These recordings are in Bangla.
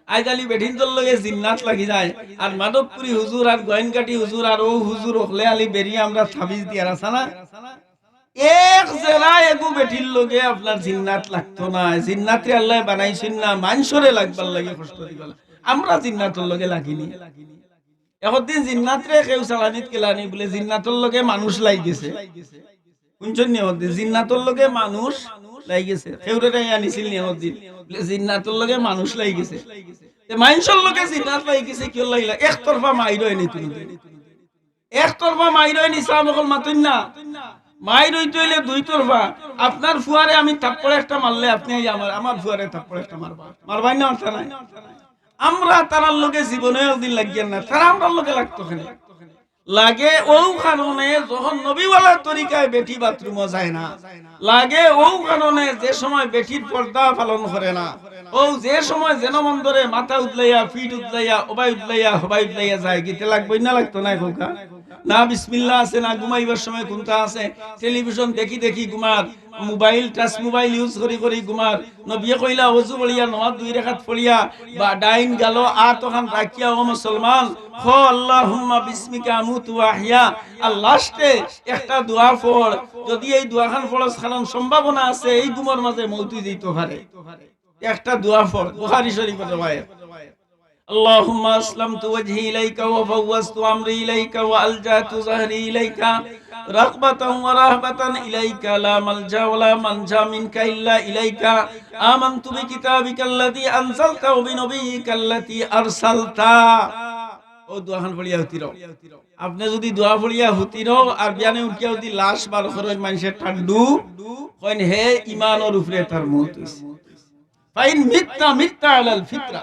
আইজালি বেঠিনজল লগে জিন্নাত লাগি যায় আর মাধবপুরি হুজুর আর গোয়েনকাটি হুজুর আর ও হুজুর হলে আলি বেরিয়ে আমরা তাবিজ দিয়ার আছে না এক জেলা এগু বেঠির লগে আপনার জিন্নাত লাগতো না জিন্নাতে আল্লাহ বানাইছেন না মানুষরে লাগবার লাগে কষ্ট দিবার আমরা জিন্নাতর লগে লাগিনি একদিন জিন্নাতরে কেউ চালানিত কেলানি বলে জিন্নাতর লগে মানুষ লাই গেছে শুনছেন নি একদিন জিন্নাতর লগে মানুষ লাই গেছে কেউরে আনিছিল নি একদিন বলে জিন্নাতর লগে মানুষ লাই গেছে মানুষের লগে জিন্নাত লাই গেছে কিয় লাগিলা একতরফা মাইর হয়নি তুমি একতরফা মাইর হয়নি ইসলাম অকল মাতুন না মাইর হইতে হইলে দুই তরফা আপনার ফুয়ারে আমি থাপ্পড় একটা মারলে আপনি আমার ফুয়ারে থাপ্পড় একটা মারবা মারবাই না অর্থ নাই আমরা তারার লগে জীবনে দিন লাগিয়ে না তারা আমরার লগে লাগতো কেন লাগে ও কারণে যখন নবীওয়ালা তরিকায় বেটি বাথরুমও যায় না লাগে ও কারণে যে সময় বেটির পর্দা পালন করে না ও যে সময় জেনমন্দরে মাথা উদলাইয়া ফিট উদলাইয়া ওবাই উদলাইয়া হবাই উদলাইয়া যায় গীতে লাগবই না লাগতো না খোকা না বিসমিল্লাহ আছে না ঘুমাইবার সময় কোনটা আছে টেলিভিশন দেখি দেখি ঘুমার মোবাইল টাচ মোবাইল ইউজ করি করি ঘুমার নবিয়ে কইলা ওযু বলিয়া নমাজ দুই রাকাত পড়িয়া বা ডাইন গেল আর তখন রাখিয়া ও মুসলমান খো আল্লাহুম্মা বিসমিকা আমুতু ওয়া আহইয়া আর লাস্টে একটা দোয়া পড় যদি এই দোয়াখান পড়ার কারণ সম্ভাবনা আছে এই ঘুমের মাঝে মৌত দিতে পারে একটা দোয়া পড় বুখারী শরীফের রওয়ায়াত اللهم اسلمت وجهي اليك وفوضت امري اليك والجأت ظهري اليك رغبة ورهبة اليك لا ملجا ولا منجا منك الا اليك آمنت بكتابك الذي انزلت وبنبيك الذي ارسلت ও দোয়াখান পড়িয়া হতিরো আপনি যদি দোয়া পড়িয়া হতিরো আর বিয়ানে উঠিয়া যদি লাশ বার করেন মানুষের ঠান্ডু কইন হে ঈমানের উপরে তার মওত হইছে ফাইন মিত্তা আলাল ফিতরা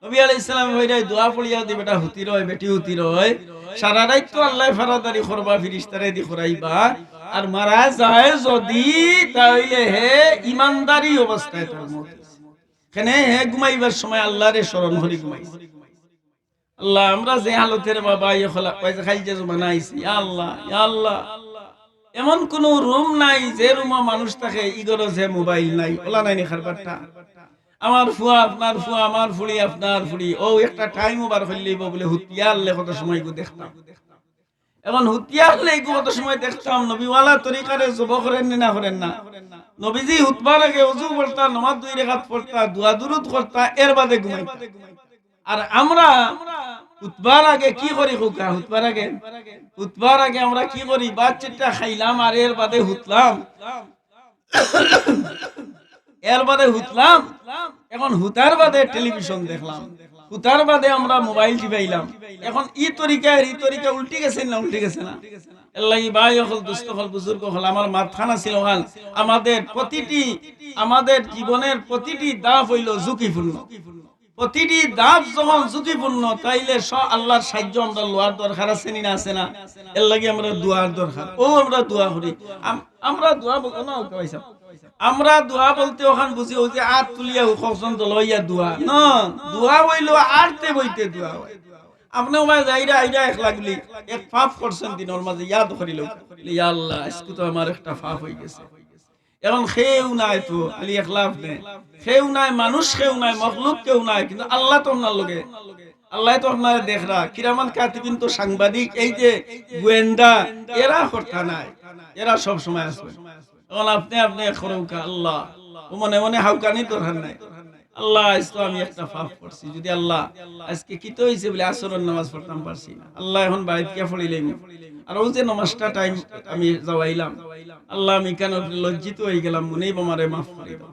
নবী আলাইহিস সালাম হইরাই দোয়া পড়িয়া দি বেটা হতি রয় বেটি হতি রয় সারা রাত তো আল্লাহ ফারাদারি করবা ফেরেশতারে দি করাইবা আর মারা যায় যদি তাইলে হে ইমানদারি অবস্থায় তার মত কেনে হে ঘুমাইবার সময় আল্লাহরে স্মরণ করি ঘুমাইছে আল্লাহ আমরা যে হালতের বাবা ইয়া খলা কইছে খাই যে জমানা আইছি ইয়া আল্লাহ ইয়া আল্লাহ এমন কোন রুম নাই যে রুমে মানুষ থাকে ইগর যে মোবাইল নাই ওলা নাই নি খারবারটা আমার ফুয়া আপনার ফুয়া আমার ফুড়ি আপনার ফুড়ি ও একটা টাইম ওভার হইলেইব বলে হুতিয়ারলে কত সময় গো দেখতাম এখন হুতিয়ারলে কত সময় দেখতাম নবীওয়ালা তরিকারে জব করেন না করেন না নবীজি হুতবার আগে ওযু করতা নামাজ দুই রাকাত পড়তা দোয়া দুরুদ করতা এর বাদে ঘুমাইতা আর আমরা হুতবার আগে কি করি হুকা হুতবার আগে আমরা কি করি বাচ্চাটা খাইলাম আর এর বাদে হুতলাম এর বাদে হুতলাম এখন হুতার বাদে টেলিভিশন দেখলাম হুতার বাদে আমরা মোবাইল টিপাইলাম এখন ই তরিকা উল্টি গেছে না আল্লাহ ভাই হল দুস্থ হল বুজুর্গ হল আমার মাথানা ছিল হাল আমাদের জীবনের প্রতিটি দাব হইল ঝুঁকিপূর্ণ প্রতিটি দাব যখন ঝুঁকিপূর্ণ তাইলে আল্লাহর সাহায্য আমরা লোয়ার দরকার আছে না আছে না এর লাগে আমরা দোয়ার দরকার ও আমরা দোয়া করি আমরা দোয়া বলবো না কইছা আমরা দোয়া বলতে ওখান বুঝি ওই যে আর তুলিয়া কখন লইয়া দোয়া না দোয়া হইলো আরতে বইতে দোয়া হয় আপনি ওমায় যাইরা আইরা এক লাগলি এক পাপ করছেন দিনের মাঝে ইয়াদ করিল ইয়া আল্লাহ আজকে তো আমার একটা পাপ হয়ে গেছে এখন খেউ নাই তো আলি ইখলাফ নে খেউ নাই মানুষ খেউ নাই মখলুক কেউ নাই কিন্তু আল্লাহ তো আপনার লগে আল্লাহ তো আপনার দেখরা কিরামান কাতিবিন তো সাংবাদিক এই যে গোয়েন্দা এরা কথা নাই এরা সব সময় আসবে এখন আপনি খরৌকা আল্লাহ ও মনে হাউকানি দরকার নাই আল্লাহ ইসলামী একটা পাপ করছি যদি আল্লাহ আজকে কি তো হইছে বলে আসরের নামাজ পড়তাম পারছি না আল্লাহ এখন বাইরে কে পড়িলাম আর ওই যে নামাজটা টাইম আমি যাওয়াইলাম আল্লাহ আমি কেন লজ্জিত হয়ে গেলাম মনেই আমারে maaf করে দাও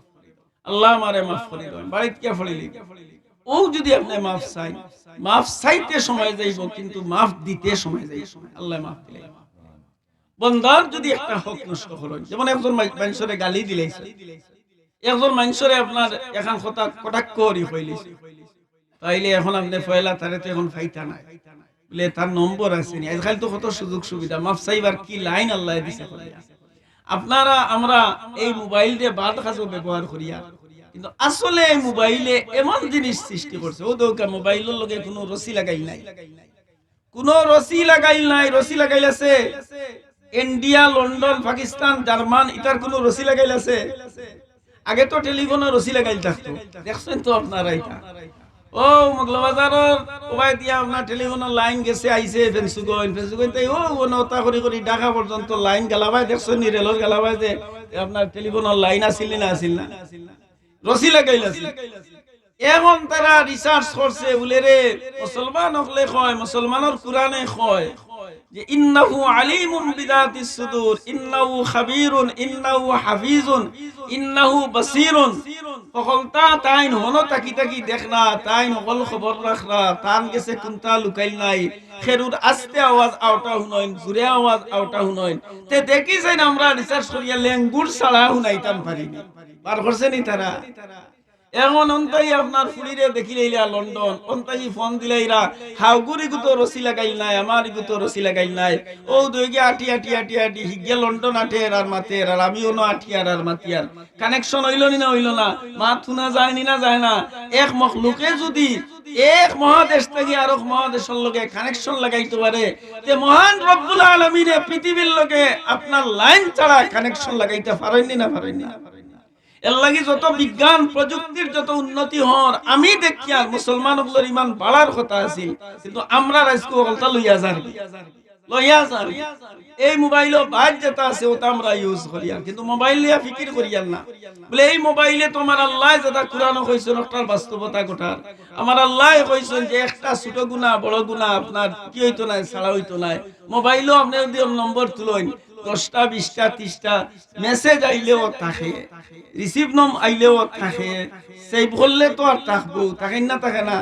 আল্লাহ আমারে maaf করে দাও বাইরে কে পড়িলি ও যদি আপনি maaf চাইতে সময় যাইব কিন্তু maaf দিতে সময় যাই আল্লাহ maaf দিলে বন্দার যদি একটা হক নষ্ট করেন যেমন একজন মানুষের গালি দিলেছে একজন মানুষের আপনার এখন কথা কটাক্ষ করি হইলিছে তাইলে এখন আপনি পয়লা তারে তো এখন ফাইতা নাই বলে তার নম্বর আছে নি আজকাল তো কত সুযোগ সুবিধা মাফ চাইবার কি লাইন আল্লাহ দিছে আপনারা আমরা এই মোবাইল দিয়ে বাদ কাজও ব্যবহার করিয়া কিন্তু আসলে এই মোবাইলে এমন জিনিস সৃষ্টি করছে ও দৌকা মোবাইলের লগে কোনো রশি লাগাই নাই রশি লাগাইলাছে ইন্ডিয়া লন্ডন পাকিস্তান জার্মান ইতার কোনো রশি লাগাইলাছে আগে তো টেলিফোনে রশি লাগাইল থাকতো দেখছেন তো আপনারা এটা ও মগলবাজারের ওবাই দিয়া আপনার টেলিফোনের লাইন গেছে আইছে ফেন্সুগন তাই ও নতা করি ঢাকা পর্যন্ত লাইন গেলাবাই দেখছো নি রেলর গেলাবাই যে আপনার টেলিফোনের লাইন আসিল না রসি লাগাইলাছিল। এখন তারা রিসার্চ করছে বলে রে মুসলমান হলে কয় মুসলমানের কোরআনে কয় যে ইন্নাহু আলিমুন বিদাতিস সুদুর ইন্নাহু খাবীরুন ইন্নাহু হাফিজুন ইন্নাহু বাসীরুন সকলতা তাইন হনো তাকি দেখনা তাইন সকল খবর রাখরা তান গেছে কোনটা লুকাইল নাই খেরুর আস্তে আওয়াজ আওটা হুনইন জুরে আওয়াজ আওটা হুনইন তে দেখি যাই আমরা রিসার্চ করিয়া ল্যাঙ্গুর ছাড়া হুনাইতাম পারিনি বার করছে নি তারা। এখন অন্তাই আপনার ফুলিরে দেখিলাইলা লন্ডন অন্তাই ফোন দিলাইরা হাউগুরি গুতো রসি লাগাইল নাই আমার গুতো রসি লাগাইল নাই ও দুইগে আটি হিগে লন্ডন আটে আর মাতে আর আমিও না আটিয়ার আর মাতিয়ার কানেকশন হইল না মা থুনা যায় না যায় না এক মখলুকে যদি এক মহাদেশ থেকে আর এক মহাদেশের লগে কানেকশন লাগাইতে পারে তে মহান রব্বুল আলামিনে পৃথিবীর লগে আপনার লাইন ছাড়া কানেকশন লাগাইতে পারেননি না এর লাগি যত বিজ্ঞান প্রযুক্তির যত উন্নতি হর আমি দেখি আর মুসলমানগুলোর ইমান বাড়ার কথা আছিল কিন্তু আমরা আজকে ওটা লইয়া যার এই মোবাইলও বাদ যেটা আছে ওটা আমরা ইউজ করি আর কিন্তু মোবাইল নিয়ে ফিকির করি আর না বলে এই মোবাইলে তোমার আল্লাহ যেটা কোরআন কইছেন ওটার বাস্তবতা গোটার আমার আল্লাহ কইছেন যে একটা ছোট গুনাহ বড় গুনাহ আপনার কি হইতো না ছাড়া হইতো না মোবাইলও আপনি যদি নম্বর তুলেন 10টা 20টা 30টা মেসেজ আইলেও থাকে রিসিভ নম আইলেও থাকে সেভ করলে তো আর থাকবো থাকে না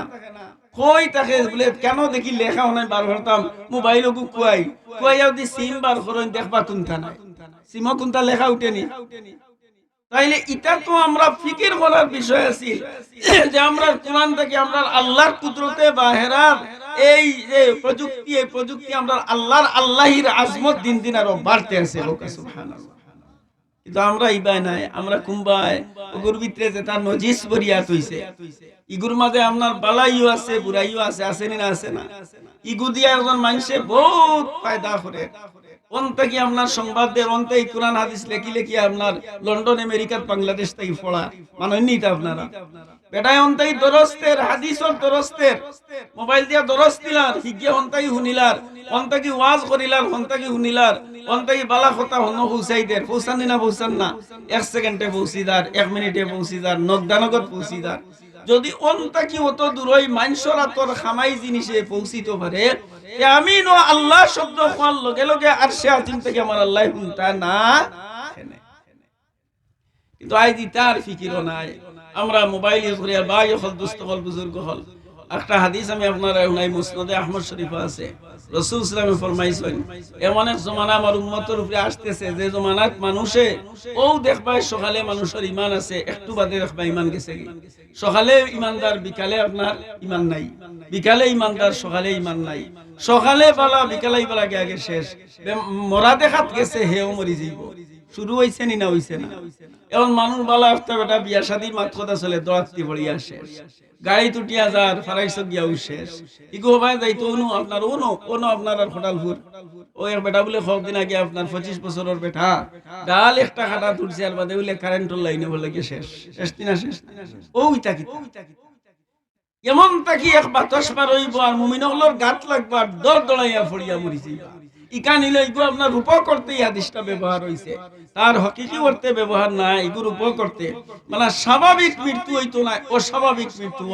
কই থাকে বলে কেন দেখি লেখা নাই বার করতাম মোবাইল কুয়াই যদি সিম বার করেন দেখবা কোনটা নাই সিম কোনটা লেখা উঠেনি তাইলে এটা তো আমরা ফিকির করার বিষয় আছে যে আমরা কোরআন থেকে আমরা আল্লাহর কুদরতে বাহেরার এই যে প্রযুক্তি আমরা আল্লাহর আজমত দিন আরো বাড়তে আছে সুবহানাল্লাহ। কিন্তু আমরা ইবাই নাই আমরা কুম্বাই ওগুর ভিতরে যে তার নজিস বরিয়াত হইছে ইগুর মাঝে আপনার বালাইও আছে বুড়াইও আছে না ইগু দিয়া একজন মানুষে বহুত ফায়দা করে অন্তে কি আপনার সংবাদ দের অন্তে কোরআন হাদিস লেখি আপনার লন্ডন আমেরিকার বাংলাদেশ থেকে পড়া মানেননি তা আপনারা বেটায় অন্তাই দরস্তের হাদিসর দরস্তের মোবাইল দিয়া দরস্ত দিলার হিগে অন্তাই হুনিলার অন্তাকি ওয়াজ করিলার অন্তাকি হুনিলার অন্তাকি বালা কথা হন পৌঁছাইদের পৌঁছানি না পৌঁছান না 1 সেকেন্ডে পৌঁছিদার 1 মিনিটে পৌঁছিদার নগদানগর পৌঁছিদার যদি অন্তাকি অত দূরই মানসরা তোর খামাই জিনিসে পৌঁছিতে পারে আমি নো আল্লাহ শব্দ কোয়ার লগে আরশে আজিম থেকে আমার আল্লাহ হুনতা না কিন্তু আই দি তার ফিকিরও নাই আমরা মোবাইলে ঘুরে বাই হল দুস্থ হল বুজুর্গ হল একটা হাদিস আমি আপনারা উনাই মুসনাদে আহমদ শরীফ আছে রাসূল সাল্লাল্লাহু আলাইহি ফরমাইছেন এমন এক জমানা আমার উম্মতের উপরে আসতেছে যে জমানাত মানুষে ও দেখবাই সকালে মানুষের ঈমান আছে একটু বাদে দেখবাই ঈমান গেছে সকালে ঈমানদার বিকালে আপনার ঈমান নাই বিকালে ঈমানদার সকালে ঈমান নাই সকালে বালা বিকালে বালা আগে শেষ মরা দেখাত গেছে হেও মরি যাইব শুরু হইছে নি না হইছে না এখন মানুষ বালা আসতে বেটা বিয়া শাদীর মাত কথা চলে দরাতি পড়িয়া শেষ গাড়ি টুটিয়া যার ফারাইছ গিয়াও শেষ ইগো ভাই যাইতো আপনার আপনার আর হোটালপুর ওই বেটা বলে দিন আগে আপনার 25 বছরের বেটা ডাল একটা কাটা তুলছে আর বাদে বলে কারেন্টের লাইনে বলে কি শেষ শেষ ওইটা কি এমন তাকি এক বাতাস পার হইব আর মুমিনগুলোর গাত লাগবা দর দড়াইয়া ফড়িয়া মরি যাইবা ইকানি লইগো আপনার রূপ করতে হাদিসটা ব্যবহার হইছে তার হকিকি অর্থে ব্যবহার নাই ইগো রূপ করতে মানে স্বাভাবিক মৃত্যু হইতো না অস্বাভাবিক মৃত্যু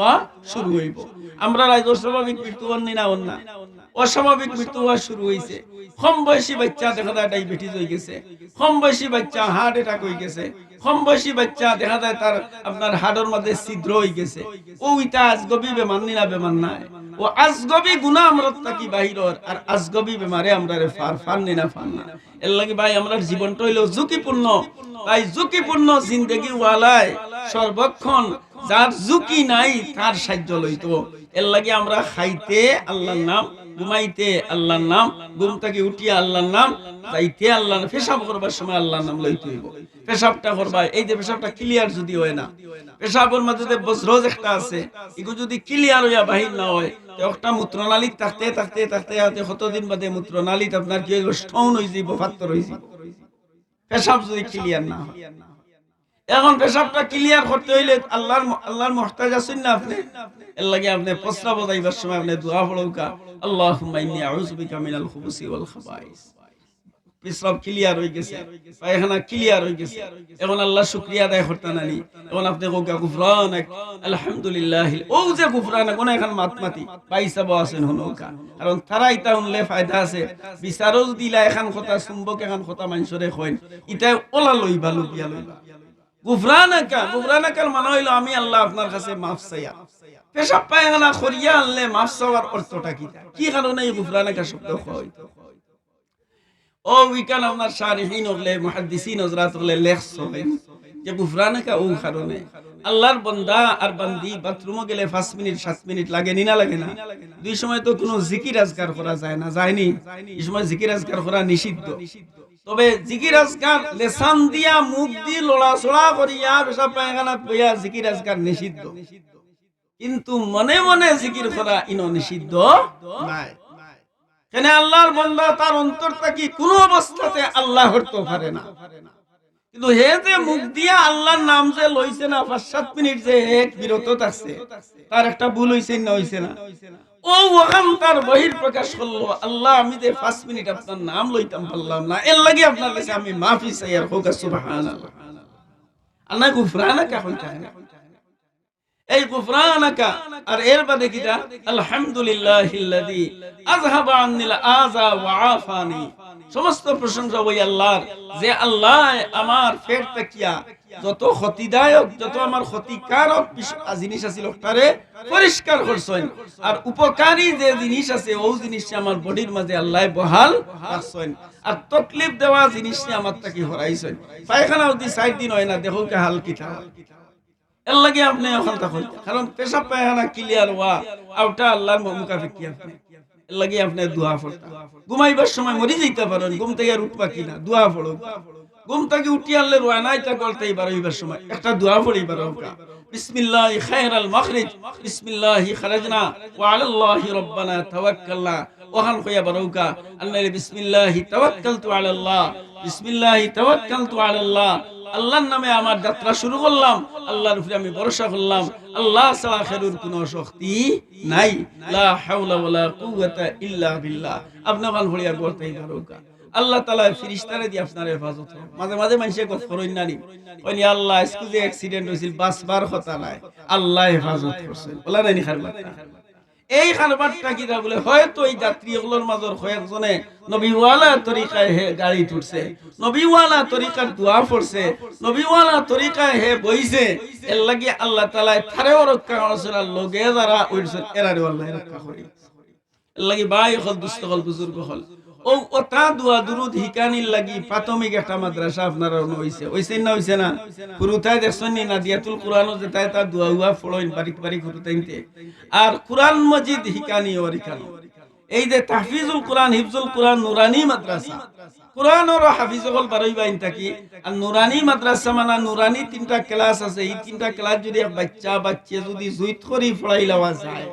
শুরু হইব আমরা রাজ অস্বাভাবিক মৃত্যু অন্য অস্বাভাবিক মৃত্যু শুরু হইছে কম বয়সী বাচ্চা দেখা যায় ডায়াবেটিস হয়ে গেছে কম বয়সী বাচ্চা হার্ট অ্যাটাক হয়ে গেছে কম বয়সী বাচ্চা দেখা যায় তার আপনার হাড়ের মধ্যে ছিদ্র হয়ে গেছে ওইটা আজগবি বেমান না বেমান নাই ও আজগবি গুনাহ আমরা থাকি বাহিরর আর আজগবি বেমারে আমরা ফান না এর লাগি ভাই আমরা জীবনটা হইলো ঝুঁকিপূর্ণ ভাই ঝুঁকিপূর্ণ জিন্দেগি ওয়ালায় সর্বক্ষণ যার ঝুঁকি নাই তার সাহায্য লইতো এর লাগি আমরা খাইতে আল্লাহর নাম ঘুমাইতে আল্লাহর নাম ঘুম থেকে উঠিয়া আল্লাহর নাম যাইতে আল্লাহর পেশাব করবার সময় আল্লাহর নাম লইতে হইব পেশাবটা করবা এই যে পেশাবটা ক্লিয়ার যদি হয় না পেশাবের মধ্যে যে বজরজ একটা আছে এগু যদি ক্লিয়ার হইয়া বাহির না হয় একটা মূত্রনালী থাকতে কতদিন বাদে মূত্রনালীতে আপনার কি স্টোন হয়ে যাব পাথর হয়ে যাব পেশাব যদি ক্লিয়ার না হয় এখন পেশাবটা ক্লিয়ার করতে হইলে আল্লাহর মুহতাজ আছেন না আপনি, এর লাগি আপনি প্রস্রাব যাইবার সময় আপনি দোয়া পড়ুকা, আল্লাহুম্মা ইন্নী আউযু বিকা মিনাল খুবুসি ওয়াল খাবাইস। পেশাব ক্লিয়ার হয়ে গেছে, পায়খানা ক্লিয়ার হয়ে গেছে, এখন আল্লাহ শুকরিয়া আদায় করতে নানি। এখন আপনি কোকা গুফরানাক আলহামদুলিল্লাহ, ও যে গুফরানাক কোন এখন মাতমাতি পাইছাব আছেন হনকা, কারণ তারা ইতা উনলে ফায়দা আছে। বিচারও দিলা এখন কথা চুম্বক এখন কথা মানুষরে কইন, ইটা ওলা লইবা লইয়া লইবা। গুফরানাকার মানে হইলো আমি আল্লাহ আপনার কাছে মাফ চাইয়া। পেশাব পায়খানা করিয়া আনলে মাফ চাওয়ার অর্থটা কি কারণে এই গুফরানাকা শব্দ হয়? ও উইকান আপনার শারিহিন হলে মুহাদ্দিসিন হযরত হলে লেখছেন যে গুফরানাকা ও কারণে আল্লাহর বান্দা আর বান্দি বাথরুমে গেলে 5 মিনিট 7 মিনিট লাগে নি না লাগে না? দুই সময় তো কোনো জিকির আজকার করা যায় না, যায়নি? এই সময় জিকির আজকার করা নিষিদ্ধ। তবে জিকির আজকার লিসান দিয়া মুখ দিয়ে লড়াচড়া করিয়া পেশাব পায়খানা কইয়া জিকির আজকার নিষিদ্ধ, কিন্তু মনে মনে জিকির করা ইনো নিষিদ্ধ নাই। কেন? আল্লাহর বান্দা তার অন্তরটা কি কোনো অবস্থাতে আল্লাহ হতে পারে না, কিন্তু হে যে মুখ দিয়া আল্লাহর নাম যে লইছে না 5-7 মিনিট যে এক বিরত থাকছে, তার একটা ভুল হইছে না হইছে না? ও ওখান তার বহির প্রকাশ করলো, আল্লাহ আমি যে 5 মিনিট আপনার নাম লইতাম পারলাম না, এর লাগি আপনার কাছে আমি মাফি চাই। আর হোক সুবহানাল্লাহ। আল্লাহ গুফরানাকা কইতা না, এই গুফরানাকা আর এর বাদে কিটা আলহামদুলিল্লাহিল্লাযী আযহাবা আন্নিল আযা ওয়া আফানি। সমস্ত প্রশংসা ওই আল্লাহর, যে আল্লাহ আমার পেট তাকিয়া যত ক্ষতিদায়ক যত আমার ক্ষতিকারক জিনিস আছিল তারে পরিষ্কার করছেন, আর উপকারী যে জিনিস আছে ওই জিনিসটা আমার বডির মাঝে আল্লাহ বহাল রাখছেন, আর তকলিফ দেওয়া জিনিসটা আমার তাকি হরাইছেন। পায়খানা অতি 4 দিন হয় না, দেখো কে হাল কিটা এর লাগে আপনি এখন তখন, কারণ পেশাব পায়খানা ক্লিয়ার হওয়া আউটা আল্লাহর মুখাফিক কি আপনি, এর লাগে আপনি দোয়া পড়তা। ঘুমাইবার সময় মরি যাইতে পারেন, ঘুম থেকে আর উঠবা কিনা দোয়া পড়ো। ঘুম থেকে উঠি আনলে রোয়া নাই তা করতে হইবার সময় একটা দোয়া পড়িবার হোকা, বিসমিল্লাহি খায়রাল মাখরিজ বিসমিল্লাহি খারাজনা ওয়া আলাল্লাহি রাব্বানা তাওয়াক্কালনা। ওখান কইয়া বারৌকা আল্লাহ বিসমিল্লাহি তাওয়াক্কালতু আলাল্লাহ, বিসমিল্লাহি তাওয়াক্কালতু আলাল্লাহ, আল্লাহর নামে আমার যাত্রা শুরু করলাম, আল্লাহর উপরে আমি ভরসা করলাম, আল্লাহ ছাড়া খেরুর কোনো শক্তি নাই, লা হাওলা ওয়ালা কুওয়াতা ইল্লা বিল্লাহ। আপনি ওখান কইয়া করতেই বারৌকা, আল্লাহ তাআলা ফেরেশতারে দিয়ে আপনার হেফাজত হয়। মাঝে মাঝে মানুষে কথা করেন না নি, কইনি আল্লাহ আজকে যে অ্যাক্সিডেন্ট হইছিল বাসবার কথা নাই, আল্লাহ হেফাজত করছেন বলা নাই নি খারবা। এই খারবারটা কি বলে, হয়তো এই যাত্রীগুলোর মাজর কয়েকজনে নবীওয়ালা তরিকায় হে গাড়ি উঠছে, নবীওয়ালা তরিকার দোয়া পড়ছে, নবীওয়ালা তরিকায় হে বইছে, এর লাগি আল্লাহ তাআলা থারেও রক্ষা করছেন, আর লগে যারা উঠছেন এরারে আল্লাহ রক্ষা করে। এর লাগি ভাই হল দুস্থ হল বুজুর্গ হল ও ওটা দোয়া দুরুদ হিকানির লাগি প্রাথমিক একটা মাদ্রাসা আপনারা হইছে হইছে না হইছে না? পুরুতায় দেখছেন না দিয়াতুল কুরআনও যেটা তা দোয়া হুয়া ফলোইন বারিক বারিক পুরুতাইতে, আর কুরআন মজিদ হিকানি ওরিকানো, এই যে তাহফিজুল কুরআন হিফজুল কুরআন নুরানি মাদ্রাসা, কুরআনের হাফিজুল বারাইবাইন থাকি। আর নুরানি মাদ্রাসা মানে নুরানি 3টা ক্লাস আছে, এই 3টা ক্লাস যদি বাচ্চা যদি জুইত করি পড়াই লওয়া যায়,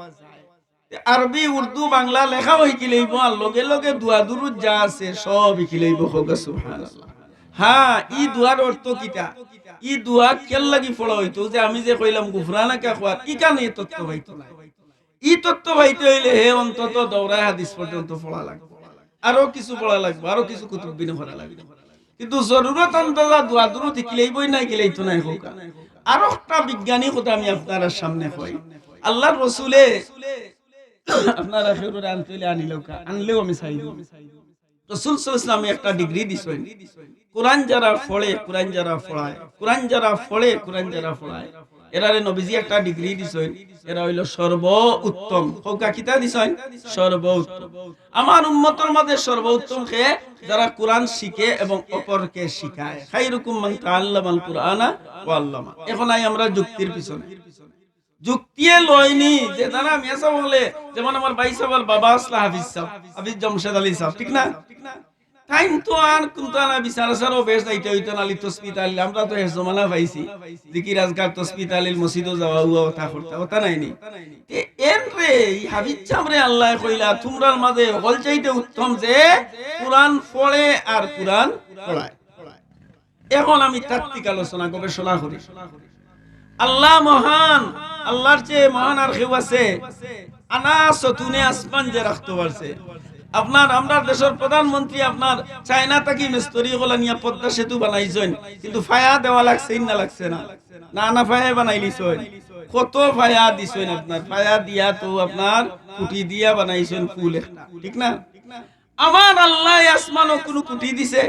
আরবি উর্দু বাংলা লেখা হইকি লইব, আর লগে লগে দোয়া দুরুদ যা আছে সব হইকি লইব। সুবহানাল্লাহ। হ্যাঁ, ই দোয়ার অর্থ কিটা, ই দোয়া কেল লাগি পড়া হইতো, যে আমি যে কইলাম গুফরানাকা খোয়ার ই কানে তত্ত্ব হইতো না। ই তত্ত্ব হইতে হইলে হে অন্তত দৌড়ায় হাদিস পর্যন্ত পড়া লাগবে, আরো কিছু পড়া লাগবে, আরো কিছু কুতুব বিন পড়া লাগবে, কিন্তু জরুরত আন্দাজা দোয়া দুরুদ হিকিলেইবই না, হিকিলেইতো না হোকা। আরো একটা বিজ্ঞানী কথা আমি আপনার সামনে কই, আল্লাহর রাসূলে আপনারা খেরুর আনতেলে আনিলকা আনলেও আমি চাই রাসূল সাল্লাল্লাহু আলাইহি ওয়াসাল্লাম একটা ডিগ্রি দিছেন, কোরআন যারা পড়ে কোরআন যারা পড়ায়, কোরআন যারা পড়ে কোরআন যারা পড়ায়, এরারে নবীজি একটা ডিগ্রি দিছেন, এরা হইল সর্বোত্তম। হোকা কিতা দিছেন? সর্বোত্তম। আমার উম্মতের মধ্যে সর্বোত্তম কে যারা কোরআন শিখে এবং অপরকে শিখায়, খায়রুকুম মান তাআল্লামাল কুরআনা ওয়া আল্লামা। এখন আমরা যুক্তির পিছনে, যুক্তিয়ে লয়নি যে দাঁড়া মেসা বলে, যেমন আমার ভাই সাহেব বাবা আসলা হাফিজ সাহেব, হাফিজ জামশেদ আলী সাহেব, ঠিক না? টাইম তো আর কিন্তু না বিচার আসারও বেশ দায়িত্ব হইতো না। তসবিহ তাহলিল আমরা তো এর জমানা পাইছি, জিকির আজকার তসবিহ তাহলিল মসজিদও যাওয়া হুয়া কথা করতে ওটা নাইনি। এর রে হাফিজ সাহেব রে আল্লাহ কইলা তোমরার মাঝে হল চাইতে উত্তম যে কোরআন পড়ে আর কোরআন পড়ায়। এখন আমি তাত্ত্বিক আলোচনা গবেষণা করি। আল্লাহ মহান, আল্লাহর চেয়ে মহান আর কেউ আছে? আনাস তুনে আসমান যে রাখতে পারছে। আপনার আমরা দেশের প্রধানমন্ত্রী আপনার চায়না থেকে মিস্ত্রি গুলা নিয়ে পদ্মা সেতু বানাইছেন, কিন্তু ফায়া দেওয়া লাগছে না লাগছে না? না না, ফায়া বানাইলিছেন। কত ফায়া দিছেন আপনার? ফায়া দিয়া তো আপনার কুটি দিয়া বানাইছেন ফুল একটা, ঠিক না? আমার আল্লাহ আসমানও কোনো কুটি দিছে?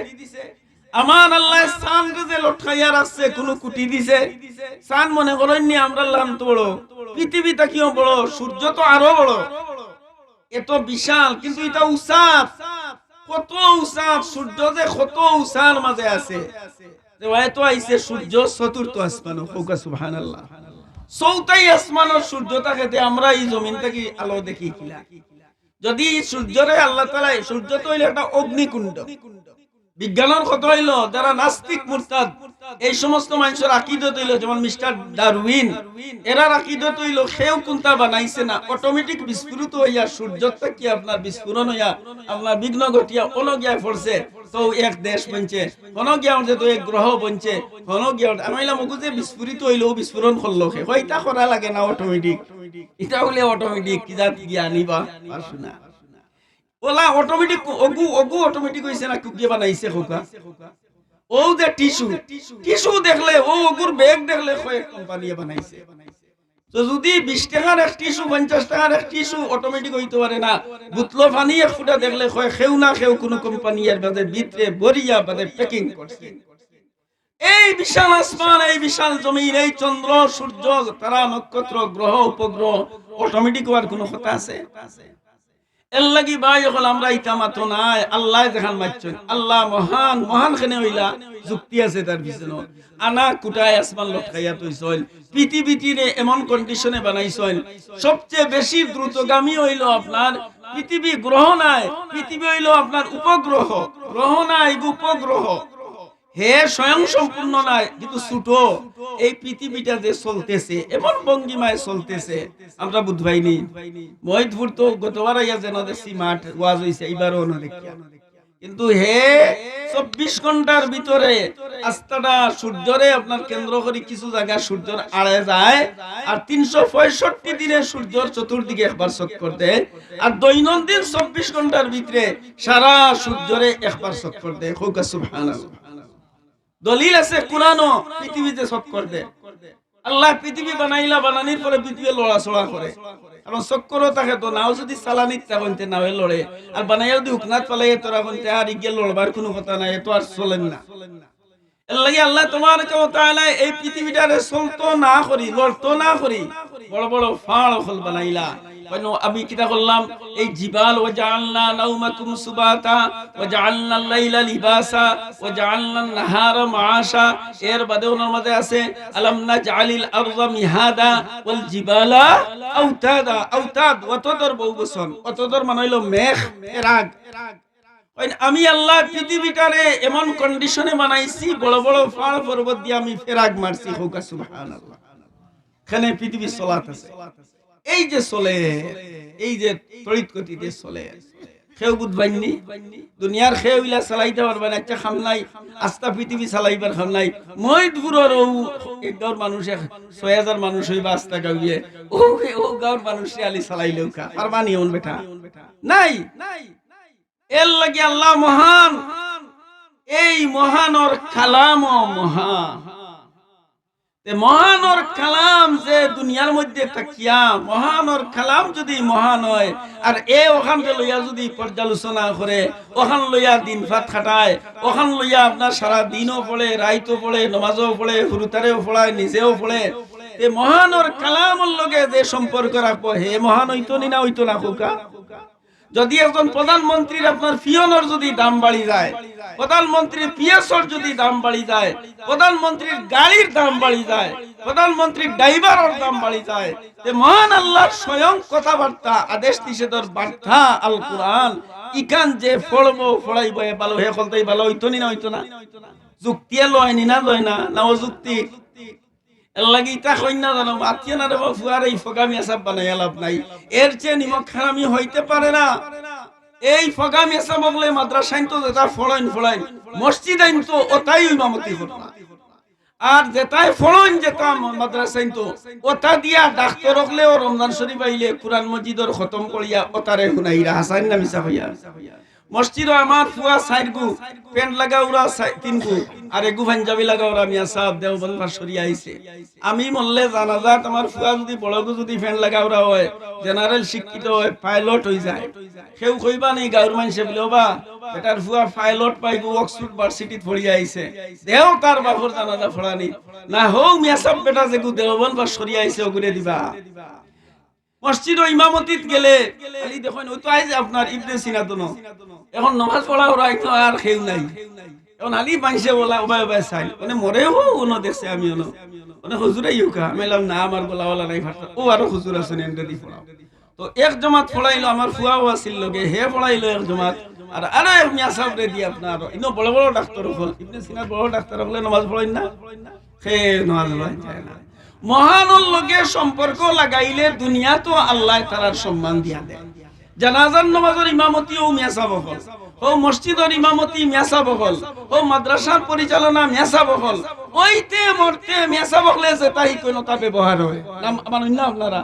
আমার আল্লাহ চাঁদ যে লটকাইয়া রাখছে কোনো কুটি দিছে? চাঁদ মনে করেন নি আমরা আল্লাহ তো বড়, পৃথিবীটা কিও বড়, সূর্য তো আরো বড়, এত বিশাল, কিন্তু এটা উসাত, কত উসাত, সূর্য যে কত উসার মাঝে আছে। তো আইছে সূর্য চতুর্থ আসমান, সুবহানাল্লাহ। চৌথাই আসমানের সূর্যটাকে আমরা এই জমিন থেকে আলো দেখি কিলা? যদি সূর্যরে আল্লাহ তাআলা, সূর্য তো হইল একটা অগ্নিকুণ্ড। বিজ্ঞানের কথা হইল যারা নাস্তিক মুরতাদ, এই সমস্ত মানুষের আকীদত হইল যেমন মিস্টার ডারউইন, এরা আকীদত হইল কেউ কোনটা বানাইছে না, অটোমেটিক বিস্ফোরিত হইয়া সূর্যটা কি আপনার বিস্ফোরণ হইয়া আপনার বিঘ্ন ঘটিয়া অলগিয়া পড়ছে, তো এক দেশ বনছে, কোন গিয়া তো এক গ্রহ বনছে, কোন গিয়া আমিলা মগুজে বিস্ফোরিত হইল, বিস্ফোরণ করলো, এটা করা লাগে না অটোমেটিক? এটা হলে অটোমেটিক কি জাত গিয়া আনিবা শোনা ওলা অটোমেটিক অগু অটোমেটিক হইছে না কুকিয়ে বানাইছে খোকা? ও যে টিস্যু দেখলে, ও অগুর ব্যাগ দেখলে কয়েক কোম্পানি বানাইছে। তো যদি 20 টাকার এক টিস্যু 50 টাকার এক টিস্যু অটোমেটিক হইতে পারে না, বুতলো পানি এক ফুটা দেখলে কয় খেউ না খেউ কোন কোম্পানি এর বাদে ভিতরে বরিয়া বাদে প্যাকিং করছে। এই বিশাল আসমান, এই বিশাল জমিন, এই চন্দ্র সূর্য তারা নক্ষত্র গ্রহ উপগ্রহ অটোমেটিক হওয়ার কোনো কথা আছে? এর লাগি ভাই হল আমরা ইকামাতো নাই, আল্লাহ দেখান মারছেন। আল্লাহ মহান, মহান খেনে হইলা যুক্তি আছে তার পিছনে। আনা কুটায় আসমান লটকাইয়া তৈছেন, পৃথিবীটিরে এমন কন্ডিশনে বানাইছেন। সবচেয়ে বেশি দ্রুতগামী হইল আপনার পৃথিবী, গ্রহ নাই, পৃথিবী হইল আপনার উপগ্রহ, গ্রহ নাই উপগ্রহ। হে স্বয়ং সম্পূর্ণ নাই, কিন্তু ছোট এই পৃথিবীটা যে চলতেছে এমন ভঙ্গিমায় চলতেছে আমরা বুঝবাইনি। মহিদপুর তো গতবার আইয়া যেন দেখছি মাঠ ওয়াজ হইছে, এবারও না দেখিয়া। কিন্তু হে 24 ঘন্টার ভিতরে আস্তাটা সূর্যরে আপনার কেন্দ্র করে কিছু জায়গা সূর্যের আড়ে যায়, আর 365 দিনে সূর্যের চতুর্দিকে একবার চক্কর দেয়, আর দৈনন্দিন 24 ঘন্টার ভিতরে সারা সূর্যরে একবার চক্কর দেয়। সুবহানাল্লাহ। দলিল আছে কুরআনও পৃথিবীতে চক্কর দেয়। আল্লাহ পৃথিবী বানাইলা, বানানির পরে পৃথিবী লড়াচড়া করে, কারণ চক্করও থাকে তো। নাও যদি চালানিত থাকতে নাও লড়ে, আর বানাইয়া যদি উকনাত পালাই তোরা বলতে আর ইগে লড়বার কোনো কথা নাই, এত আর চলেন না। এর লাগি আল্লাহ তাবারক ওয়া তাআলা এই পৃথিবীটারে চলতো না করি, লড়তো না করি বড় বড় ফাড় হল বানাইলা। আমি কিতা করলাম, এই জিবাল ওয়াজআলনা নাওমাকুম সুবাতা ওয়াজআলনা লাইলা লিবাসা ওয়াজআলনা নাহারা মাআশা। এর বাদে ওনার মধ্যে আছে আলাম নাজআলিল আরযা মিহাদা ওয়াল জিবালা আওতাদা। আওতাদ অতদর বহু বচন, অতদর মানে হইল মেঘ, রাগ। আমি আল্লাহ পৃথিবীটারে এমন কন্ডিশনে বানাইছি, বড় বড় পাহাড় পর্বত দিয়ে আমি ফেরাক মারছি। হোকা সুবহানাল্লাহ। এখানে পৃথিবী চলাত আছে, এই যে চলে, এই যে তড়িৎ গতিতে চলে, খেউ বুঝবাইনি দুনিয়ার খেউ ইলা চালাইতে পারবে না, একটা খাম নাই, আস্তা পৃথিবী চালাইবার খাম নাই। মহিদপুরের একদর মানুষ 6000 মানুষ হইবা আস্তা গাঁয়ে, ও গাঁর মানুষ আলি চালাইলেও কা পারবা নি এমন বেটা নাই। এর লাগি আল্লাহ মহান, এই মহানর কালাম মহান। মহানর কালাম যে দুনিয়ার মধ্যে তাকিয়া, মহানর কালাম যদি মহান হয়, আর ওখানকে লইয়া যদি পর্যালোচনা করে, ওখান লইয়া দিন ভাত খাটায়, ওখান লইয়া আপনার সারা দিনও পড়ে, রাইতও পড়ে, নমাজও পড়ে, হুরুতারেও পড়ায়, নিজেও পড়ে, মহানর কালামর লগে যে সম্পর্ক রাখবো, হে মহান হইতো নি না হইতো না খোকা? যদি একজন প্রধানমন্ত্রীর আপনার পিয়নের যদি দাম বাড়ি যায়, প্রধানমন্ত্রীর পিএসর যদি দাম বাড়ি যায়, প্রধানমন্ত্রীর গাড়ির দাম বাড়ি যায়, প্রধানমন্ত্রীর ড্রাইভারের দাম বাড়ি যায়, মহান আল্লাহর স্বয়ং কথাবার্তা আদেশ নিষেধের বার্তা আল কোরআন ইকান যে পড়বো পড়াইবো ভালো, হে বলতেই ভালো হইতো নি না হইতো না? যুক্তি লয় নি না লয় না, না অযুক্তি? লাগি তা কন্যা জানো আত্মীয় না রে ফুয়ার এই ফোকামি আসাব বানাই লাভ নাই। এর চেয়ে নিমক খারামি হইতে পারে না। এই ফগা মেসা বগলে মাদ্রাসাইন তো যেটা ফড়াইন মসজিদ আইন তো ওটাই ইমামতি করবা আর যেটাই ফড়াইন যেটা মাদ্রাসাইন তো ওটা দিয়া ডাক্তার হলেও রমজান শরীফ আইলে কুরআন মজিদর খতম করিয়া ওটারে শুনাইরা হাসান না মিছা হইয়া মসজিদ আমার ফুয়া সাইডগু প্যান্ট লাগা ওরা তিনগু আর এগু পাঞ্জাবি লাগা ওরা মিয়া সাহেব দেওবন্দ সরিয়া আইছে আমি মল্লে জানাজাত আমার ফুয়া যদি বড়গু যদি প্যান্ট লাগা ওরা হয় জেনারেল শিক্ষিত হয় পাইলট হই যায় কেউ কইবা নেই গাঁর মানুষে বলবা এটার ফুয়া পাইলট পাইগু অক্সফোর্ড ভার্সিটিত পড়িয়া আইছে দেও তার বাপর জানাজা ফড়ানি না হোক মিয়া সাহেব বেটা যেগু দেওবন্দ সরিয়া আইছে ওগুরে দিবা মসজিদ ও ইমামতিত গেলে খালি দেখুন ওই তো আইছে আপনার ইবনে সিনা তো এখন নামাজ পড়া ওরা একটু আর খেউ নাই এখন আলি বাইছে বলা ওবাই চাই মানে মরেও ওনো দেখছে আমি ওনো মানে হুজুরে ইউকা মেলাম না আমার গলাওয়ালা নাই ফাটা ও আর হুজুর আছেন এন্ডে দি পড়াও তো এক জমাত পড়াইলো আমার ফুয়াও আছিল লগে হে পড়াইলো এক জমাত আর আরে মিয়া সাহেব রে দি আপনার ইনো বড় বড় ডাক্তার হল ইবনে সিনা বড় ডাক্তার হলে নামাজ পড়াই না হে নামাজ পড়াই যায় না মহানুর লগে সম্পর্ক লাগাইলে দুনিয়া তো আল্লাহ তাআলার সম্মান দিয়া দেয় জানাজার নামাজের ইমামতি ও মিয়াসা বহল ও মসজিদের ইমামতি মিয়াসা বহল ও মাদ্রাসার পরিচালনা মিয়াসা বহল ওইতে মরতে মিয়াসা বহলে যে তাই কোনো তা ব্যবহার হয় নাম আমার না আপনারা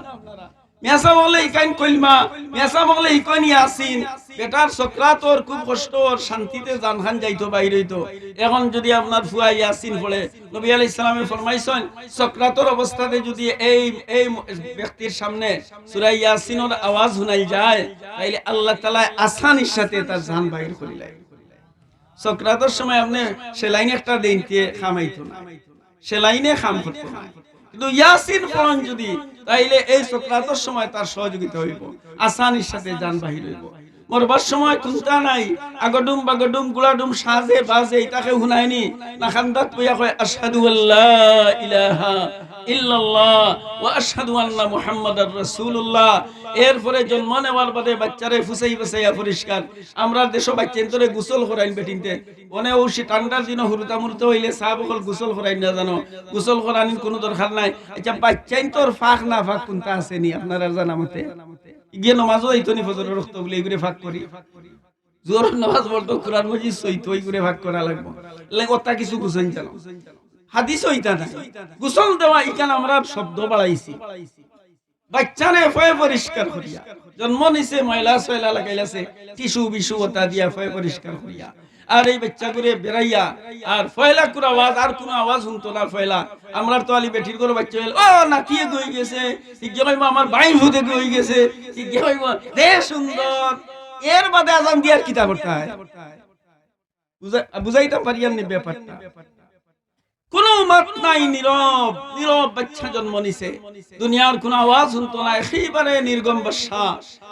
মিয়াসা বহলে ইকাইন কলমা মিয়াসা বহলে ইকাইন ইয়াসিন বেটার সকরাতর খুব কষ্ট আর শান্তিতে জানখান যাইতো বাইরে হইতো এখন যদি আপনার ফুয়া ইয়াসিন পড়ে নবী আলাইহিস সালামে ফরমাইছেন সকরাতর অবস্থাতে যদি এই ব্যক্তির সামনে সূরা ইয়াসিনের আওয়াজ শুনাই যায় তাইলে আল্লাহ তাআলা আসানির সাথে তার জান বাইর করে লাই সকরাতর সময় আপনি সেলাইন একটা দেনতে খামাইতো না সেলাইনে খাম করতে না কিন্তু ইয়াসিন পড়ন যদি তাইলে এই সকরাতর সময় তার সহযোগিতা হইব আসানির সাথে জান বাহির হইব মরবার সময় কুন্তা নাই আগডুম বাগডুম গুলাডুম সাজে বাজে এটাকে শুনায়নি না খান্দাত কইয়া কয় আশহাদু আল্লা ইলাহা ইল্লাল্লাহ ওয়া আশহাদু আন্না মুহাম্মাদার রাসূলুল্লাহ এরপরে জন্ম নেওয়ার বাদে বাচ্চারে ফুসাই ফুসাইয়া পরিষ্কার আমরা দেশ বাচ্চান তোরে গোসল করাইন বেটিনতে মনে ওসি ঠান্ডার দিন হুরুতা মুরুতা হইলে সাহাব বকল গোসল করাইন না জানো গোসল করানির কোনো দরকার নাই আচ্ছা বাচ্চাইন তোর ফাক না ফাক কোনটা আছে নি আপনারা জানা মতে গিয়ে নামাজও এইতনি ফজরের রক্ত বলে এইগুলো ভাগ করি জোর নামাজ পড়তো কুরআন মজিদ সইতো এইগুলো ভাগ করা লাগবে কথা কিছু বুঝেন জানো হাদিস হইতা না গোসল দেওয়া ইকান আমরা শব্দ বাড়াইছি বাচ্চারে ফয়ে পরিষ্কার করিয়া জন্ম নিছে ময়লা সয়লা লাগাইলাছে টিস্যু বিশু ওটা দিয়া ফয়ে পরিষ্কার করিয়া আর এই বাচ্চা করে বেরাইয়া আর ফয়লা কুর আওয়াজ আর কোন আওয়াজ শুনতো না ফয়লা আমরা তো আলি বেঠির করে বাচ্চা হইল ও নাকিয়ে গই গেছে কি হইবো আমার ভাই ভূতে গই গেছে কি হইবো দে সুন্দর এর বাদে আজান দিয়ার কিতা করতে হয় বুঝাইতে পারিয়ান নি ব্যাপারটা কোন মাত নাই নীরব নীরব বাচ্চা জন্ম নিছে দুনিয়ার কোন আওয়াজ শুনতো না একেবারে নির্গম বর্ষা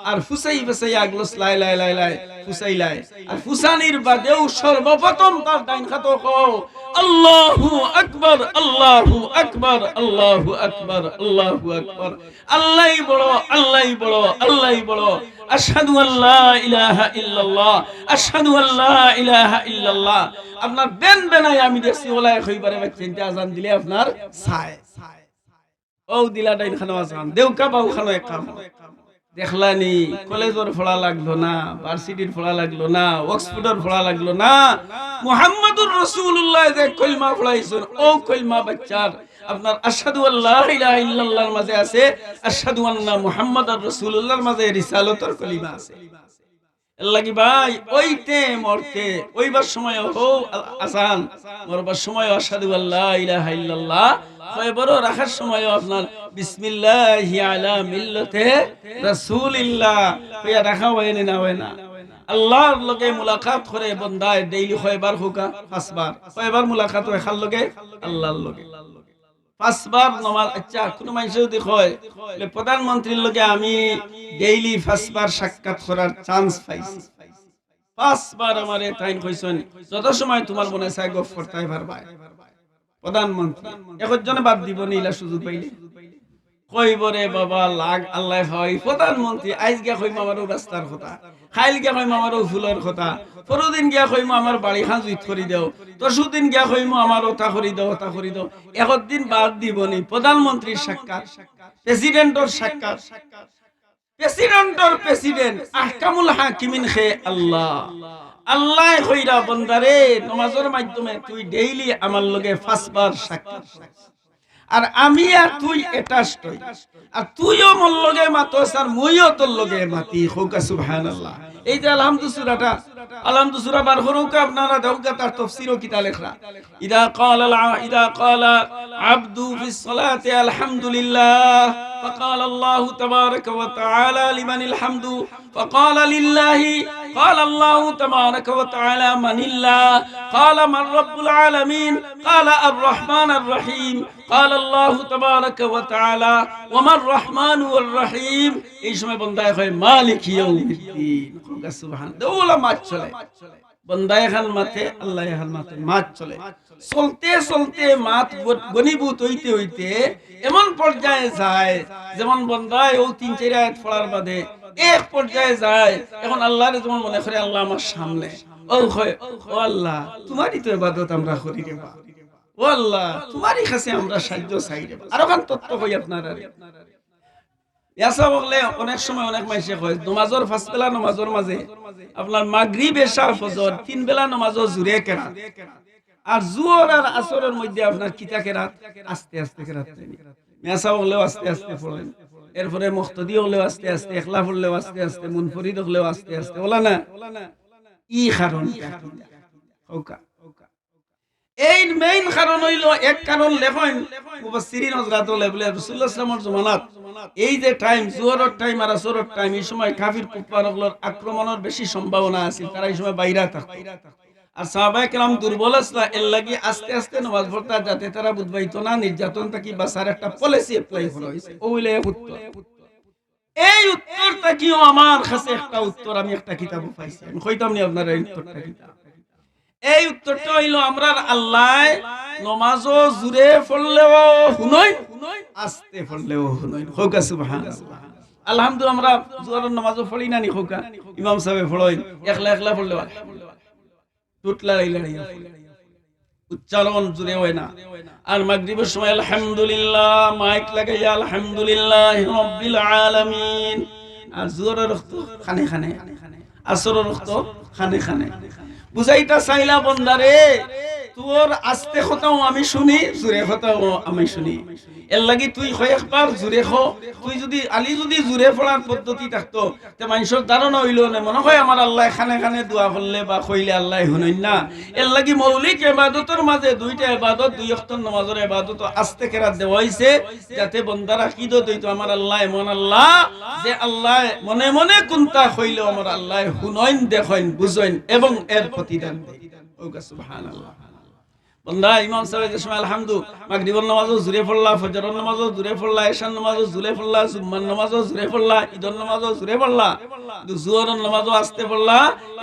আর ফুসাই ফুসাই আগলস লাই লাই লাই লাই ফুসাই লাই আর ফুসানির বাদেও সর্বপ্রথম তার ডাইন খাতো কও আল্লাহু আকবার আল্লাহু আকবার আল্লাহু আকবার আল্লাহু আকবার আল্লাহই বড় আল্লাহই বড় আল্লাহই বড় আশহাদু আল্লা ইলাহা ইল্লাল্লাহ আশহাদু আল্লা ইলাহা ইল্লাল্লাহ আপনার বেন বেনাই আমি দেখছি ওলাই কইবারে বাচ্চাতে আজান দিলে আপনার ছায় ও দিলা ডাইন খানো আজান দেউকা বাউ খানো এক কাম দেখলানি কলেজের পড়া লাগলো না ভার্সিটির পড়া লাগলো না অক্সফোর্ডের পড়া লাগলো না মুহাম্মাদুর রাসূলুল্লাহ যে কলমা পড়াইছেন ও কলমা বাচ্চার আপনার আশহাদু আল্লা ইলাহা ইল্লাল্লাহর মাঝে আছে আশহাদু আন্না মুহাম্মাদার রাসূলুল্লাহর মাঝে রিসালাতের কলিমা আছে লাগি ভাই ওইতে মরতে ওইবার সময় ও আসান মরবার সময় আশহাদু আল্লা ইলাহা ইল্লাল্লাহ হয় বড় রাখার সময় আপনার বিসমিল্লাহি আলা মিল্লাতে রাসূলিল্লাহ কইয়া রাখা হয় না হয় না আল্লাহর লগে মুলাকাত করে বান্দায় ডেইলি কয়বার হোকা পাঁচবার কয়বার মুলাকাত হয় খাল লগে আল্লাহর লগে পাঁচবার নামাজ আচ্ছা কোন মানুষ যদি কয় প্রধানমন্ত্রীর লগে আমি ডেইলি পাঁচবার সাক্ষাৎ করার চান্স পাইছি পাঁচবার আমারে তাইন কইছেন যত সময় তোমার মনে চাই গফ করতেই পারবা প্রধানমন্ত্রী একজনে বাদ দিব নিলা সুযোগ পাইলে কইবরে বাবা লাগ আল্লাহ হয় প্রধানমন্ত্রী আইজ গিয়া কইম আমারও রাস্তার কথা খাইল গিয়া কইম আমারও ফুলের কথা পরদিন গিয়া কইম আমার বাড়ি খান জুইত করি দেও তরসুদিন গিয়া কইম আমার ওটা করি দাও ওটা করি দাও একদিন বাদ দিবনি প্রধানমন্ত্রীর সাক্ষাৎ প্রেসিডেন্টর সাক্ষাৎ প্রেসিডেন্টর প্রেসিডেন্ট আহকামুল হাকিমিন খে আল্লাহ। আল্লাহ কইরা বান্দারে নামাজের মাধ্যমে তুই ডেইলি আমার লগে 5 বার সাক্ষাৎ, আর আমি আর তুই অ্যাটাচড হই, আর তুইও মোর লগে মাতস আর মুইও তোর লগে মাতি। হোক সুবহানাল্লাহ। এই যে আলহামদু সূরাটা, আলহামদু সূরা বার হরুকা আপনারা দাউকা তার তাফসীরও কিতা লেখরা, ইদা ক্বালা আবদু ফিস সালাতি আলহামদুলিল্লাহ فقال الله تبارك وتعالى لمن الحمد فقال لله قال الله تبارك وتعالى من الله قال من رب العالمين قال الرحمن الرحيم قال الله تبارك وتعالى وما الرحمن الرحيم। এই সময় বান্দা কয় মালিক ইয়াউমিদ্দিন। সুবহান দৌলা মাছ চলে, বান্দা এখন মাথে আল্লাহ এখন মাথে মাছ চলে। চলতে চলতে মাত গনিভূত হইতে হইতে এমন পর্যায়ে যায় যেমন বান্দায় ও 3-4 আয়াত পড়ার বাদে এক পর্যায়ে যায় এখন আল্লাহর যেমন মনে করে আল্লাহ আমার সামনে, ও কয় ও আল্লাহ তোমারই তো ইবাদত আমরা করি রে বা, ও আল্লাহ তোমারই কাছে আমরা সাহায্য চাই রে বা। আর ওখান তত্ত্ব কই আপনারা এসা বললে অনেক সময় অনেক মানুষে কয় নামাজের 5 বেলা নামাজের মাঝে আপনার মাগরিব এশা ফজর 3 বেলা নামাজও জুরে কেরাত, আর জোহর আর আসরের মধ্যে আপনার কিতা কেরাত আস্তে আস্তে কেরাত। মেসা হলেও আস্তে আস্তে পড়েন, এরপরে মুক্তদি হলেও আস্তে আস্তে, একলা পড়লেও আস্তে আস্তে, মুনফরিদ হলেও আস্তে আস্তে, বলা না ই কারণ এই মেইন কারণ হইল এক কারণ লেখেন মুফাসসিরিন হযরত বলে রাসূলুল্লাহ সাল্লাল্লাহু আলাইহি ওয়াসাল্লাম এই যে টাইম জোহরের টাইম আর আসরের টাইম, এই সময় কাফির কুফারগুলোর আক্রমণের বেশি সম্ভাবনা আছে, তারা এই সময় বাইরে থাকতো, আর সাহাবায়ে কেরাম দুর্বল আসলা এর লাগি আস্তে আস্তে নামাজ পড়তা যাতে তারা বুঝবাইতো না নির্যাতন থেকে বাঁচার একটা পলিসি অ্যাপ্লাই করা হয়েছে। ওইলে উত্তর, এই উত্তরটা কিও আমার কাছে একটা উত্তর আমি একটা কিতাব পাইছি, আমি কইতাম নি আপনারা এই উত্তরটা কি। এই উত্তরটা হইল আমরা আল্লাহ নামাজও জুরে পড়লেও শুনই, আস্তে পড়লেও শুনই। হোক সুবহানাল্লাহ। আলহামদুলিল্লাহ আমরা জোহরের নামাজও পড়ি না নি, হোক ইমাম সাহেব পড়েন একলা একলা পড়লেও উচ্চারণ জুড়ে হয় না। আর মাগরিবের সময় আলহামদুলিল্লাহ মাইক লাগাইয়া আলহামদুলিল্লাহ রাব্বিল আলামিন, আর জোহরের রক্ত খানে খানে, আসরের রক্ত খানে খানে। বুঝাইতা চাইলা বন্দারে তোর আস্তে কথাও আমি শুনি, জুরে কথাও আমি শুনি, এর লাগি তুই কয়েকবার জুরে খ। তুই যদি আলি যদি জুরে পড়ার পদ্ধতি থাকতো তে মানুষের ধারণা হইল না মনে হয় আমার আল্লাহ খানে খানে দোয়া করলে বা কইলে আল্লাহ শুনেন না। এর লাগি মৌলিক ইবাদতের মাঝে দুইটা ইবাদত, 2 ওয়াক্ত নামাজের ইবাদত আস্তে কেরাত দেওয়া হইছে যাতে বান্দারা কিদত হইতো আমার আল্লাহ এমন আল্লাহ যে আল্লাহ মনে মনে কোনটা কইলেও আমার আল্লাহ শুনেন, দেখেন, বুঝেন এবং এর প্রতিদান দেন। ওগা সুবহানাল্লাহ। বন্দা ইমাম সাহেব যে সময় আলহামদু মাগরিবের নামাজও জুরে পড়লা, ফজরের নামাজও জুরে পড়লা, এশার নামাজও জুরে পড়লা, জুম্মার নামাজও জুরে পড়লা, ঈদের নামাজও জুরে পড়লা, কিন্তু জোহরের নামাজও আস্তে পড়লা,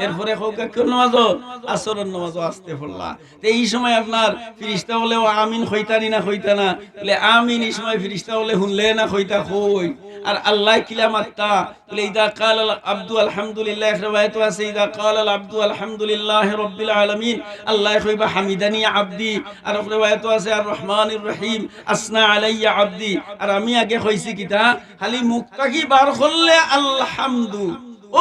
এরপরে কোন নামাজও আসরের নামাজও আস্তে পড়লা। তো এই সময় আপনার ফেরেশতা বলেও আমিন কইতানি না কইতা না, বলে আমিন এই সময় ফেরেশতা বলে শুনলে না কইতা কই। আর আল্লাহ কিলা মাত্তা বলে ইদা ক্বালা আল আবদু আলহামদুলিল্লাহ, রিওয়ায়াত আছে ইদা ক্বালা আল আবদু আলহামদুলিল্লাহ রাব্বিল আলামিন, আল্লাহ কইবা হামিদানি আবদি, আর রিওয়ায়াত আছে আর রহমানির রহিম আসনা আলাইয়া আবদি। আর আমি আগে কইছি কিতা খালি মুখটা কি বার করলে আলহামদু,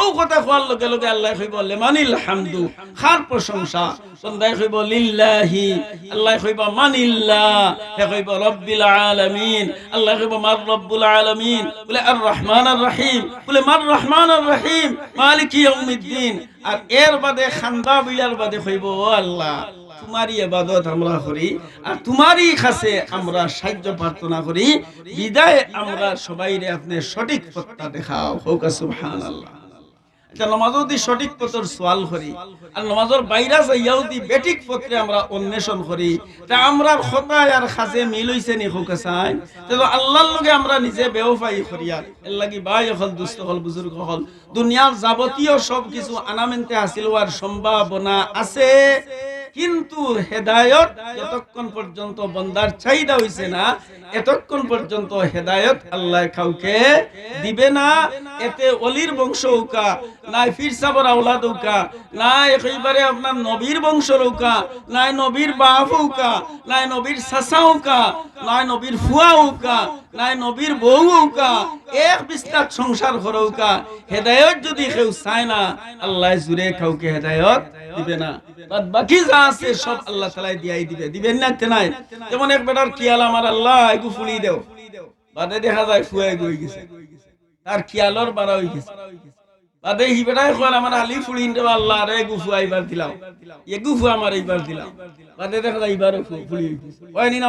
ও কথা কোয়ার লগে লগে আল্লাহ কইব লিমানিল হামদু, খার প্রশংসা, বান্দায় কইব লিল্লাহি, আল্লাহ কইব মানিল্লাহ, হে কইব রাব্বিল আলামিন, আল্লাহ কইব মার রাব্বুল আলামিন, বলে আর রহমানির রহিম, বলে মার রহমানির রহিম মালিকি ইয়াউমিদ্দিন। আর এর বাদে খান্দা বিলার বাদে কইব ও আল্লাহ তোমারই ইবাদত আমরা করি আর তোমারই কাছে আমরা সাহায্য প্রার্থনা করি, বিদায় আমরা সবাইরে আপনি সঠিক পথটা দেখাও। হোক সুবহানাল্লাহ। আচ্ছা, নামাজও দি সঠিক পথের সওয়াল করি আর নামাজের বাইরে যাইয়াও দি বেঠিক পথে আমরা অন্বেষণ করি, তা আমরা খতায় আর খাজে মিল হইছে নি হোক চাই, তো আল্লাহর লগে আমরা নিজে বেওফাই করি। আর এর লাগি ভাই হল, দুস্থ হল, বুজুর্গ হল, দুনিয়ার যাবতীয় সব কিছু আনামেন্তে হাসিল হওয়ার সম্ভাবনা আছে, কিন্তু হেদায়েত যতক্ষণ পর্যন্ত বান্দার চাহিদা হইছে না এতক্ষণ পর্যন্ত হেদায়েত আল্লাহ কাউকে দিবে না। এতে অলির বংশ উকা নাই ফির সাবর আওলাদ উকা নাই একেবারে আপনার নবীর বংশ উকা নাই নবীর বাপ উকা নাই নবীর সাসা উকা নাই নবীর ফুয়া উকা নাই নবীর বউ উকা এক বিস্তার সংসার করৌকা হেদায়ত যদি কেউ চায় না আল্লাহ জুড়ে কাউকে হেদায়ত দিবে না বাকি যা আছে সব আল্লাহ তাআলা দিয়াই দিবে দিবেন না নাই যেমন এক বেটার কিয়াল আমার আল্লাহ এগু ফুলি দেও বাদে দেখা যায় ফুয়াই গই গেছে তার কিয়ালর বাড়া হই গেছে বাদে হি বেটাই কল আমার আলি ফুলি দেও আল্লাহ রে এগু ফুয়াই বার দিলাম এগু ফুয়া আমার এইবার দিলাম বাদে দেখা যায় এইবার ফুলি হইছে হয়নি না